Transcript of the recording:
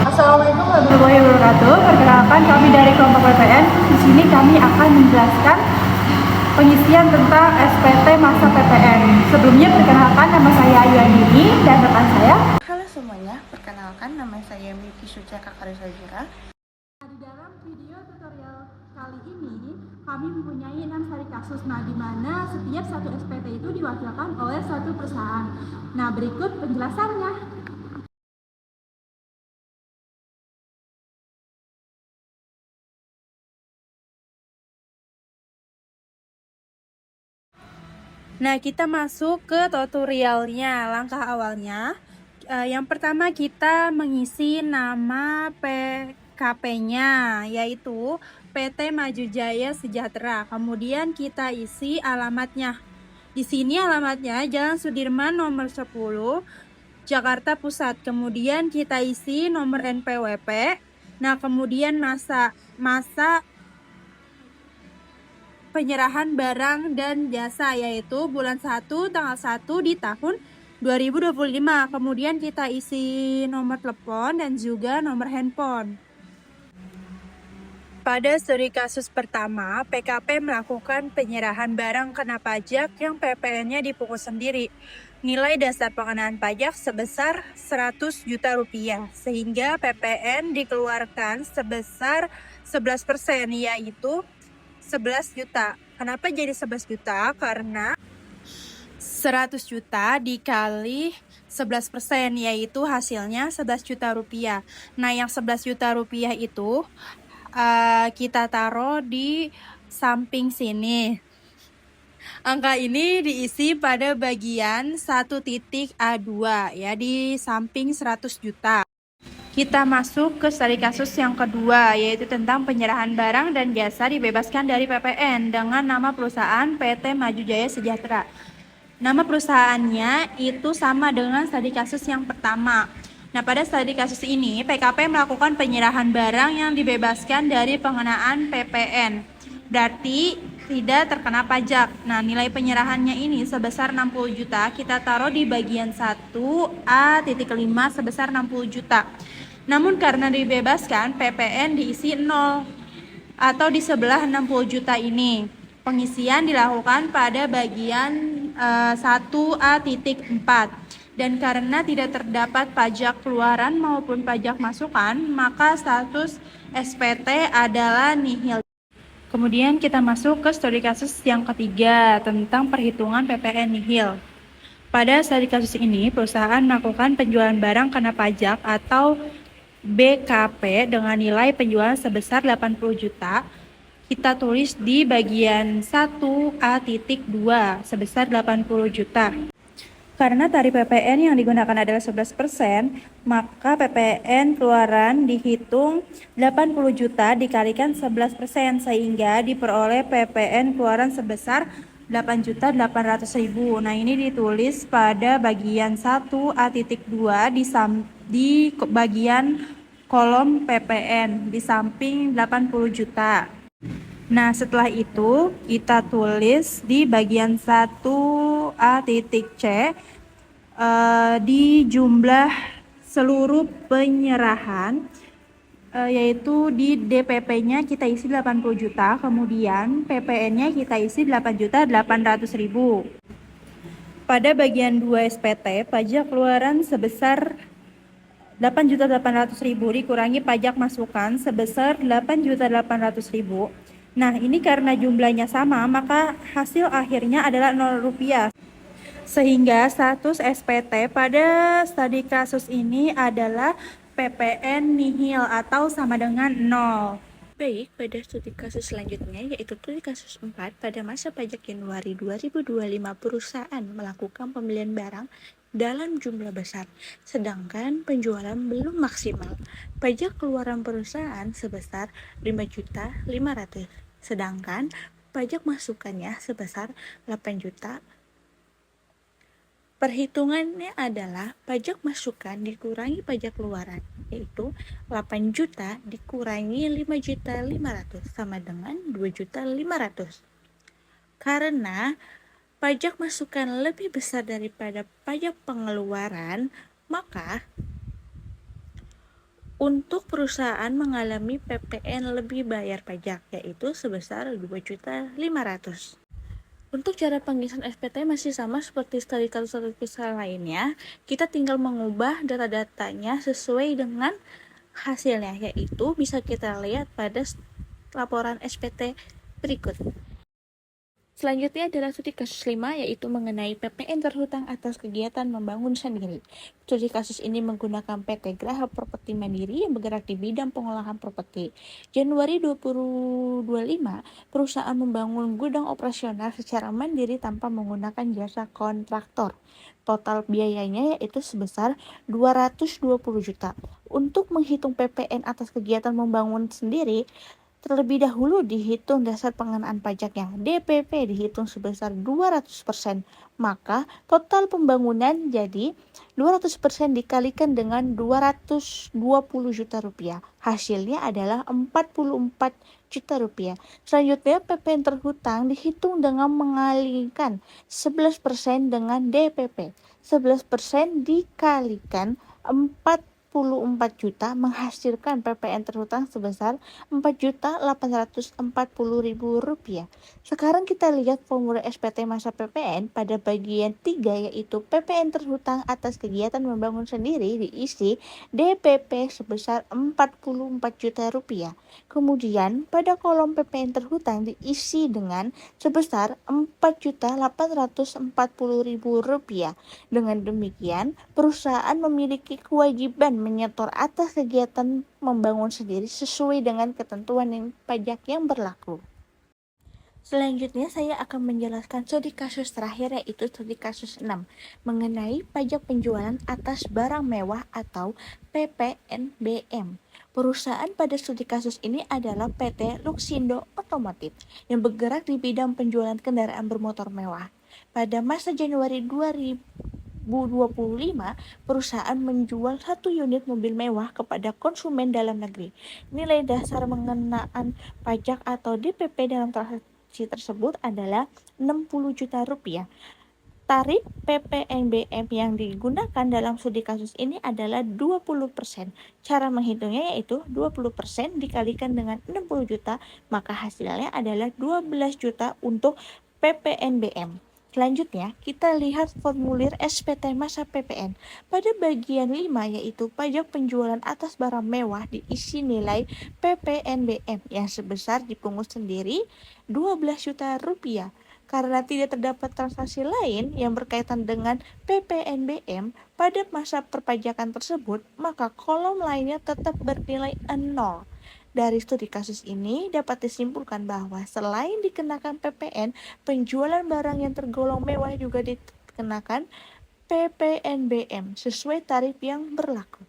Assalamualaikum warahmatullahi wabarakatuh. Perkenalkan kami dari kelompok PPN. Di sini kami akan menjelaskan pengisian tentang SPT masa PPN. Sebelumnya perkenalkan nama saya Ayu Andini dan rekan saya. Halo semuanya, perkenalkan nama saya Miki Suceka Karisajira. Di dalam video tutorial kali ini kami mempunyai 6 seri kasus. Di mana setiap satu SPT itu diwakilkan oleh satu perusahaan. Berikut penjelasannya. Kita masuk ke tutorialnya. Langkah awalnya, yang pertama kita mengisi nama PKP-nya, yaitu PT Maju Jaya Sejahtera. Kemudian kita isi alamatnya. Di sini alamatnya Jalan Sudirman nomor 10, Jakarta Pusat. Kemudian kita isi nomor NPWP. Kemudian masa penyerahan barang dan jasa, yaitu bulan 1 tanggal 1 di tahun 2025. Kemudian kita isi nomor telepon dan juga nomor handphone. Pada studi kasus pertama, PKP melakukan penyerahan barang kena pajak yang PPN-nya dipungut sendiri. Nilai dasar pengenaan pajak sebesar 100 juta rupiah, sehingga PPN dikeluarkan sebesar 11%, yaitu 11 juta. Kenapa jadi 11 juta? Karena 100 juta dikali 11%, yaitu hasilnya 11 juta rupiah. Yang 11 juta rupiah itu kita taruh di samping sini. Angka ini diisi pada bagian 1.A2 ya, di samping 100 juta. Kita masuk ke studi kasus yang kedua, yaitu tentang penyerahan barang dan jasa dibebaskan dari PPN dengan nama perusahaan PT Maju Jaya Sejahtera. Nama perusahaannya itu sama dengan studi kasus yang pertama. Pada studi kasus ini, PKP melakukan penyerahan barang yang dibebaskan dari pengenaan PPN. Berarti tidak terkena pajak. Nilai penyerahannya ini sebesar 60 juta. Kita taruh di bagian 1A.5 sebesar 60 juta. Namun karena dibebaskan, PPN diisi 0 atau di sebelah 60 juta ini. Pengisian dilakukan pada bagian 1A.4. Dan karena tidak terdapat pajak keluaran maupun pajak masukan, maka status SPT adalah nihil. Kemudian kita masuk ke studi kasus yang ketiga tentang perhitungan PPN nihil. Pada studi kasus ini, perusahaan melakukan penjualan barang kena pajak atau BKP dengan nilai penjualan sebesar 80 juta. Kita tulis di bagian 1A.2 sebesar 80 juta. Karena tarif PPN yang digunakan adalah 11%, maka PPN keluaran dihitung 80 juta dikalikan 11%, sehingga diperoleh PPN keluaran sebesar 8.800.000. Ini ditulis pada bagian 1A.2 di bagian kolom PPN di samping 80 juta. Setelah itu kita tulis di bagian 1A.C di jumlah seluruh penyerahan, yaitu di DPP-nya kita isi 80 juta, kemudian PPN-nya kita isi 8.800.000. Pada bagian 2 SPT, pajak keluaran sebesar 8.800.000 dikurangi pajak masukan sebesar 8.800.000. Ini karena jumlahnya sama, maka hasil akhirnya adalah 0 rupiah. Sehingga status SPT pada studi kasus ini adalah PPN nihil atau sama dengan 0. Baik, pada studi kasus selanjutnya, yaitu studi kasus 4, pada masa pajak Januari 2025 perusahaan melakukan pembelian barang dalam jumlah besar, sedangkan penjualan belum maksimal. Pajak keluaran perusahaan sebesar 5.500.000, sedangkan pajak masukannya sebesar 8 juta. Perhitungannya adalah pajak masukan dikurangi pajak keluaran, yaitu 8 juta dikurangi 5.500.000 sama dengan 2.500.000. Karena pajak masukan lebih besar daripada pajak pengeluaran, maka untuk perusahaan mengalami PPN lebih bayar pajak, yaitu sebesar 2.500.000. Untuk cara pengisian SPT masih sama seperti sertifikat lainnya, kita tinggal mengubah data-datanya sesuai dengan hasilnya, yaitu bisa kita lihat pada laporan SPT berikut. Selanjutnya adalah studi kasus 5, yaitu mengenai PPN terhutang atas kegiatan membangun sendiri. Studi kasus ini menggunakan PT Graha Properti Mandiri yang bergerak di bidang pengolahan properti. Januari 2025, perusahaan membangun gudang operasional secara mandiri tanpa menggunakan jasa kontraktor. Total biayanya yaitu sebesar 220 juta. Untuk menghitung PPN atas kegiatan membangun sendiri, terlebih dahulu dihitung dasar pengenaan pajaknya. DPP dihitung sebesar 200%, maka total pembangunan jadi 200% dikalikan dengan 220 juta rupiah. Hasilnya adalah 44 juta rupiah. Selanjutnya PPN terhutang dihitung dengan mengalihkan 11% dengan DPP. 11% dikalikan 44 juta menghasilkan PPN terhutang sebesar Rp4.840.000. Sekarang kita lihat formulir SPT masa PPN pada bagian 3, yaitu PPN terhutang atas kegiatan membangun sendiri diisi DPP sebesar Rp44 juta. Kemudian pada kolom PPN terhutang diisi dengan sebesar Rp4.840.000. Dengan demikian, perusahaan memiliki kewajiban menyetor atas kegiatan membangun sendiri sesuai dengan ketentuan pajak yang berlaku. Selanjutnya saya akan menjelaskan studi kasus terakhir, yaitu studi kasus 6 mengenai pajak penjualan atas barang mewah atau PPNBM. Perusahaan pada studi kasus ini adalah PT Luxindo Otomotif yang bergerak di bidang penjualan kendaraan bermotor mewah. Pada masa Januari 2025, perusahaan menjual 1 unit mobil mewah kepada konsumen dalam negeri. Nilai dasar pengenaan pajak atau DPP dalam transaksi tersebut adalah Rp60 juta. Tarif PPNBM yang digunakan dalam studi kasus ini adalah 20%. Cara menghitungnya yaitu 20% dikalikan dengan 60 juta, maka hasilnya adalah 12 juta untuk PPNBM. Selanjutnya, kita lihat formulir SPT masa PPN. Pada bagian 5, yaitu pajak penjualan atas barang mewah, diisi nilai PPNBM yang sebesar dipungut sendiri 12 juta rupiah. Karena tidak terdapat transaksi lain yang berkaitan dengan PPNBM pada masa perpajakan tersebut, maka kolom lainnya tetap bernilai 0. Dari studi kasus ini dapat disimpulkan bahwa selain dikenakan PPN, penjualan barang yang tergolong mewah juga dikenakan PPNBM sesuai tarif yang berlaku.